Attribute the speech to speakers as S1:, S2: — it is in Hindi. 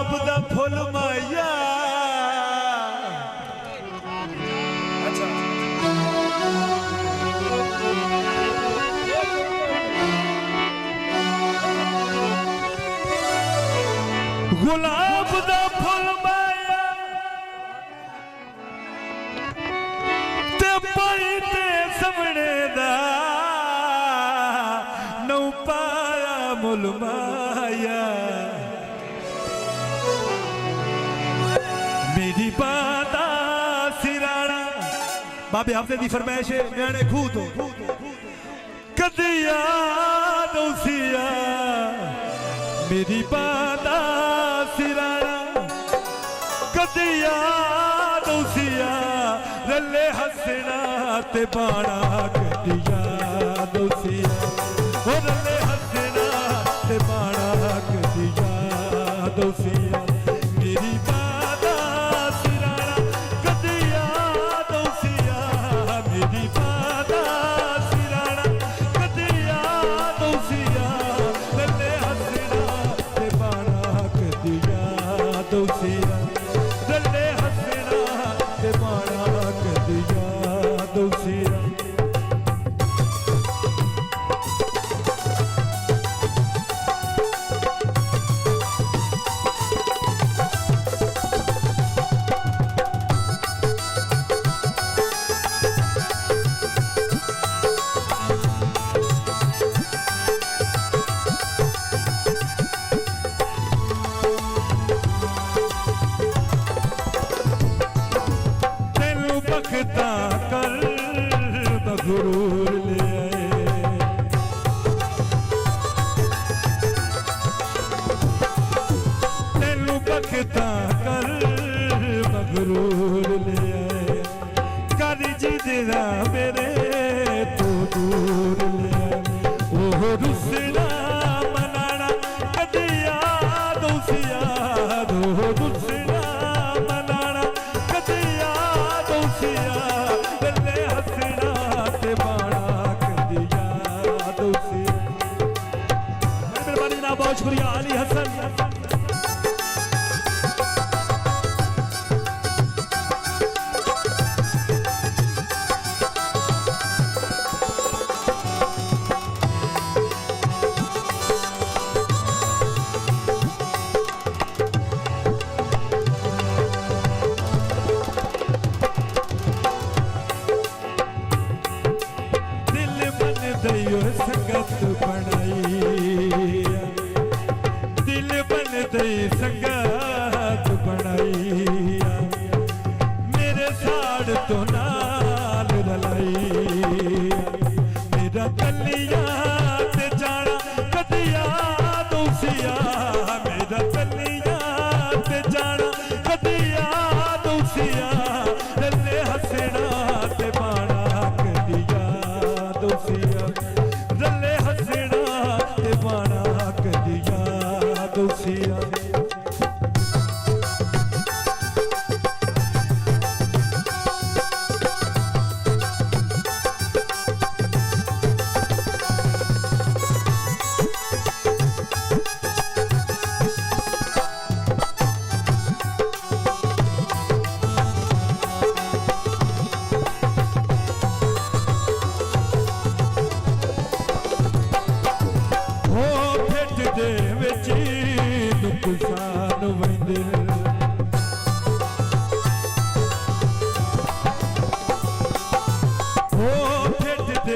S1: गुलाब दा फुल माया अच्छा गुलाब दा फुल माया ते पाई ते समणे दा नौ पाया मुल माया मेरी बाता सिराना बाबे हफ्ते दी फरमाइश है न्याणे खूह तो कदी याद उसिया मेरी बाता सिराना कदी याद उसिया रले हसना ते बाणा कदी याद उसिया रले हसना ते बाणा कदी याद उसिया मेरी बाता सिराना कदी याद उसिया मेरी बाता सिराना कदी याद उसिया रले हसना ते बाणा कदी याद उसिया रले हसना ते बाणा कदी याद उसिया बखता कर बगरूर ले आए तेनू बखता कर बगरूर ले आए कर जिदा मेरे तो दूर ले आए ओह रुसना मनाना कदी याद उसिया ओह रुसना मनाना कदी याद उसिया रले हसना ते बाणा कदी याद उसिया मेहरबानी ना बहुत शुक्रिया अली हसन दियो संगत बनाई दिल बन दई संगत बनाई मेरे साड़ तो नाल रलाई मेरा कलिया ते जाना कदी याद उसिया मेरा कलिया ते जाना कदी याद उसिया रले हसना ते बाणा कदी याद उसिया रले हसना ते बाणा कदी याद उसिया नुकसान वंदे